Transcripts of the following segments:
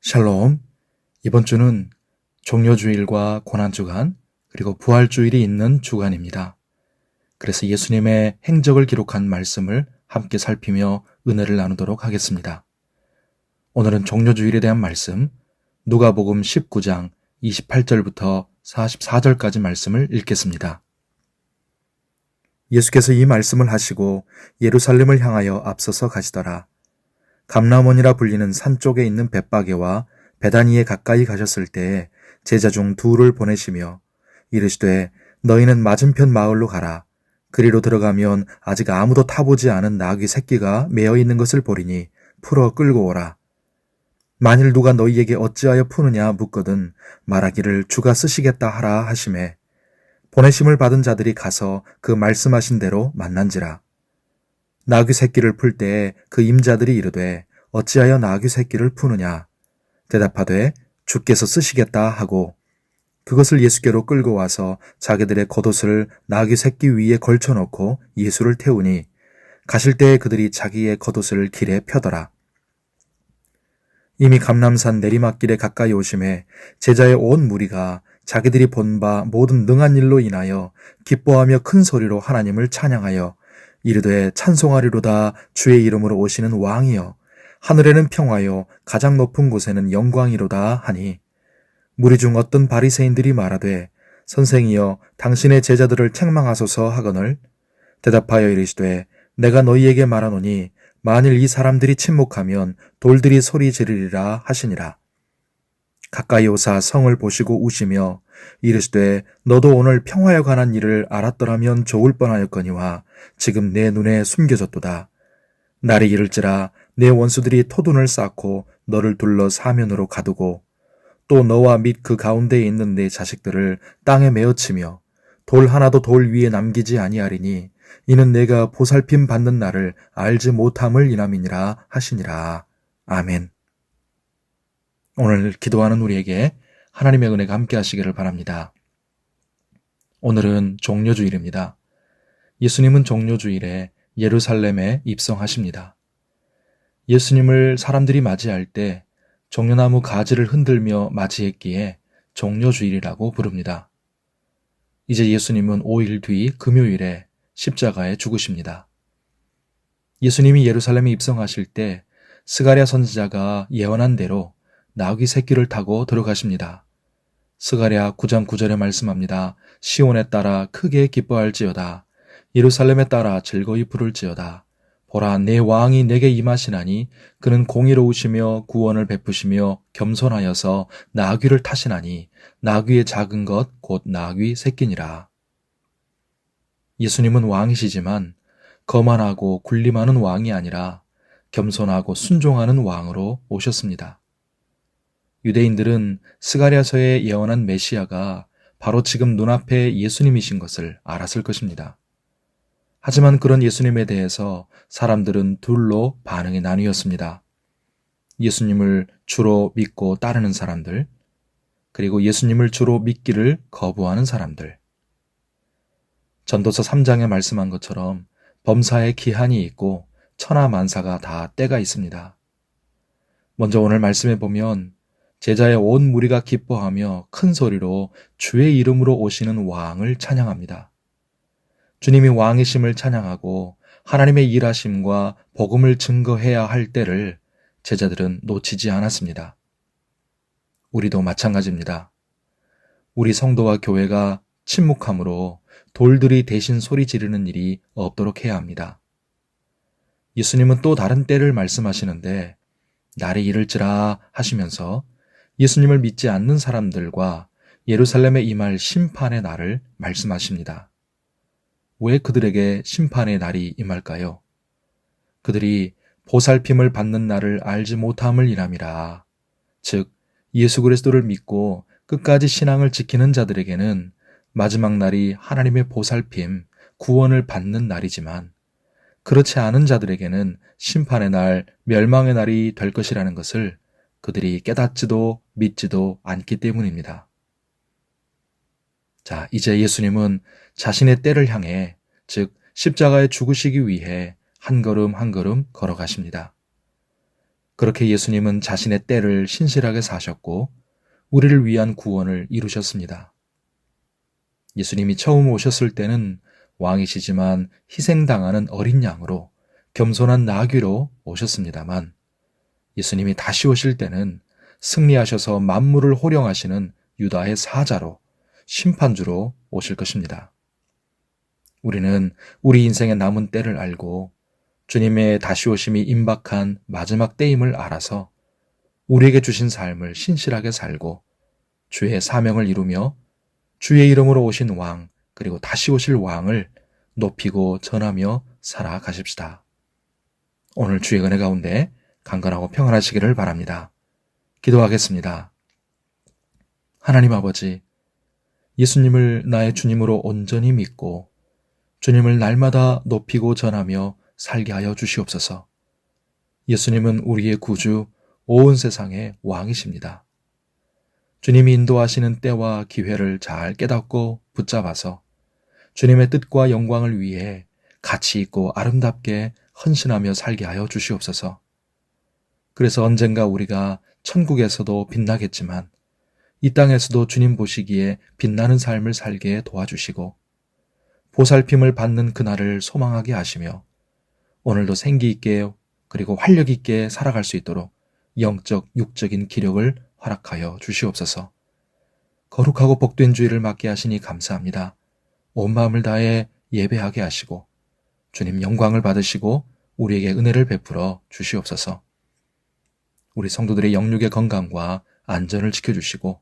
샬롬. 이번 주는 종려주일과 고난주간, 그리고 부활주일이 있는 주간입니다. 그래서 예수님의 행적을 기록한 말씀을 함께 살피며 은혜를 나누도록 하겠습니다. 오늘은 종려주일에 대한 말씀, 누가복음 19장 28절부터 44절까지 말씀을 읽겠습니다. 예수께서 이 말씀을 하시고 예루살렘을 향하여 앞서서 가시더라. 감람원이라 불리는 산 쪽에 있는 벳바게와 베다니에 가까이 가셨을 때에 제자 중 둘을 보내시며 이르시되 너희는 맞은편 마을로 가라. 그리로 들어가면 아직 아무도 타보지 않은 나귀 새끼가 매어 있는 것을 보리니 풀어 끌고 오라. 만일 누가 너희에게 어찌하여 푸느냐 묻거든 말하기를 주가 쓰시겠다 하라 하시매 보내심을 받은 자들이 가서 그 말씀하신 대로 만난지라. 나귀 새끼를 풀 때에 그 임자들이 이르되 어찌하여 나귀 새끼를 푸느냐 대답하되 주께서 쓰시겠다 하고 그것을 예수께로 끌고 와서 자기들의 겉옷을 나귀 새끼 위에 걸쳐놓고 예수를 태우니 가실 때에 그들이 자기의 겉옷을 길에 펴더라. 이미 감람산 내리막길에 가까이 오심에 제자의 온 무리가 자기들이 본 바 모든 능한 일로 인하여 기뻐하며 큰 소리로 하나님을 찬양하여 이르되 찬송하리로다 주의 이름으로 오시는 왕이여 하늘에는 평화요 가장 높은 곳에는 영광이로다 하니 무리 중 어떤 바리새인들이 말하되 선생이여 당신의 제자들을 책망하소서 하거늘 대답하여 이르시되 내가 너희에게 말하노니 만일 이 사람들이 침묵하면 돌들이 소리 지르리라 하시니라. 가까이 오사 성을 보시고 우시며 이르시되 너도 오늘 평화에 관한 일을 알았더라면 좋을 뻔하였거니와 지금 내 눈에 숨겨졌도다. 날이 이를지라 내 원수들이 토둔을 쌓고 너를 둘러 사면으로 가두고 또 너와 및 그 가운데에 있는 내 자식들을 땅에 메어치며 돌 하나도 돌 위에 남기지 아니하리니 이는 내가 보살핌 받는 날을 알지 못함을 인함이니라 하시니라. 아멘. 오늘 기도하는 우리에게 하나님의 은혜가 함께 하시기를 바랍니다. 오늘은 종려주일입니다. 예수님은 종려주일에 예루살렘에 입성하십니다. 예수님을 사람들이 맞이할 때 종려나무 가지를 흔들며 맞이했기에 종려주일이라고 부릅니다. 이제 예수님은 5일 뒤 금요일에 십자가에 죽으십니다. 예수님이 예루살렘에 입성하실 때 스가랴 선지자가 예언한 대로 나귀 새끼를 타고 들어가십니다. 스가랴 9장 9절에 말씀합니다. 시온에 따라 크게 기뻐할지어다. 예루살렘에 따라 즐거이 부를지어다. 보라 내 왕이 내게 임하시나니 그는 공의로우시며 구원을 베푸시며 겸손하여서 나귀를 타시나니 나귀의 작은 것 곧 나귀 새끼니라. 예수님은 왕이시지만 거만하고 군림하는 왕이 아니라 겸손하고 순종하는 왕으로 오셨습니다. 유대인들은 스가랴서에 예언한 메시아가 바로 지금 눈앞에 예수님이신 것을 알았을 것입니다. 하지만 그런 예수님에 대해서 사람들은 둘로 반응이 나뉘었습니다. 예수님을 주로 믿고 따르는 사람들, 그리고 예수님을 주로 믿기를 거부하는 사람들. 전도서 3장에 말씀한 것처럼 범사에 기한이 있고 천하만사가 다 때가 있습니다. 먼저 오늘 말씀해 보면 제자의 온 무리가 기뻐하며 큰 소리로 주의 이름으로 오시는 왕을 찬양합니다. 주님이 왕이심을 찬양하고 하나님의 일하심과 복음을 증거해야 할 때를 제자들은 놓치지 않았습니다. 우리도 마찬가지입니다. 우리 성도와 교회가 침묵함으로 돌들이 대신 소리 지르는 일이 없도록 해야 합니다. 예수님은 또 다른 때를 말씀하시는데 날이 이를지라 하시면서 예수님을 믿지 않는 사람들과 예루살렘에 임할 심판의 날을 말씀하십니다. 왜 그들에게 심판의 날이 임할까요? 그들이 보살핌을 받는 날을 알지 못함을 인함이라. 즉 예수 그리스도를 믿고 끝까지 신앙을 지키는 자들에게는 마지막 날이 하나님의 보살핌, 구원을 받는 날이지만 그렇지 않은 자들에게는 심판의 날, 멸망의 날이 될 것이라는 것을 그들이 깨닫지도 믿지도 않기 때문입니다. 자, 이제 예수님은 자신의 때를 향해, 즉 십자가에 죽으시기 위해 한 걸음 한 걸음 걸어가십니다. 그렇게 예수님은 자신의 때를 신실하게 사셨고 우리를 위한 구원을 이루셨습니다. 예수님이 처음 오셨을 때는 왕이시지만 희생당하는 어린 양으로 겸손한 나귀로 오셨습니다만 예수님이 다시 오실 때는 승리하셔서 만물을 호령하시는 유다의 사자로 심판주로 오실 것입니다. 우리는 우리 인생의 남은 때를 알고 주님의 다시 오심이 임박한 마지막 때임을 알아서 우리에게 주신 삶을 신실하게 살고 주의 사명을 이루며 주의 이름으로 오신 왕 그리고 다시 오실 왕을 높이고 전하며 살아가십시다. 오늘 주의 은혜 가운데 강건하고 평안하시기를 바랍니다. 기도하겠습니다. 하나님 아버지, 예수님을 나의 주님으로 온전히 믿고 주님을 날마다 높이고 전하며 살게 하여 주시옵소서. 예수님은 우리의 구주, 온 세상의 왕이십니다. 주님이 인도하시는 때와 기회를 잘 깨닫고 붙잡아서 주님의 뜻과 영광을 위해 가치 있고 아름답게 헌신하며 살게 하여 주시옵소서. 그래서 언젠가 우리가 천국에서도 빛나겠지만 이 땅에서도 주님 보시기에 빛나는 삶을 살게 도와주시고 보살핌을 받는 그날을 소망하게 하시며 오늘도 생기 있게 그리고 활력 있게 살아갈 수 있도록 영적, 육적인 기력을 허락하여 주시옵소서. 거룩하고 복된 주일을 맞게 하시니 감사합니다. 온 마음을 다해 예배하게 하시고 주님 영광을 받으시고 우리에게 은혜를 베풀어 주시옵소서. 우리 성도들의 영육의 건강과 안전을 지켜주시고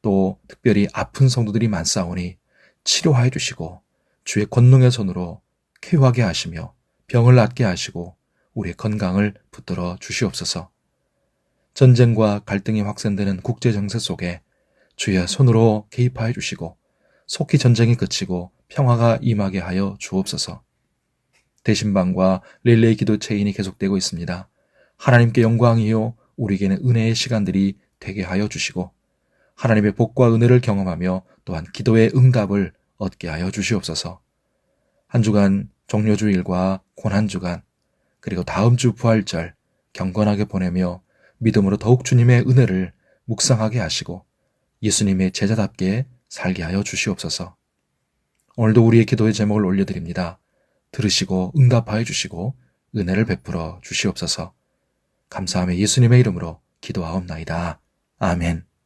또 특별히 아픈 성도들이 많사오니 치료하여 주시고 주의 권능의 손으로 쾌유하게 하시며 병을 낫게 하시고 우리의 건강을 붙들어 주시옵소서. 전쟁과 갈등이 확산되는 국제정세 속에 주의 손으로 개입하여 주시고 속히 전쟁이 그치고 평화가 임하게 하여 주옵소서. 대신방과 릴레이 기도 체인이 계속되고 있습니다. 하나님께 영광이요 우리에게는 은혜의 시간들이 되게 하여 주시고 하나님의 복과 은혜를 경험하며 또한 기도의 응답을 얻게 하여 주시옵소서. 한 주간 종료주일과 고난주간 그리고 다음 주 부활절 경건하게 보내며 믿음으로 더욱 주님의 은혜를 묵상하게 하시고 예수님의 제자답게 살게 하여 주시옵소서. 오늘도 우리의 기도의 제목을 올려드립니다. 들으시고 응답하여 주시고 은혜를 베풀어 주시옵소서. 감사하며 예수님의 이름으로 기도하옵나이다. 아멘.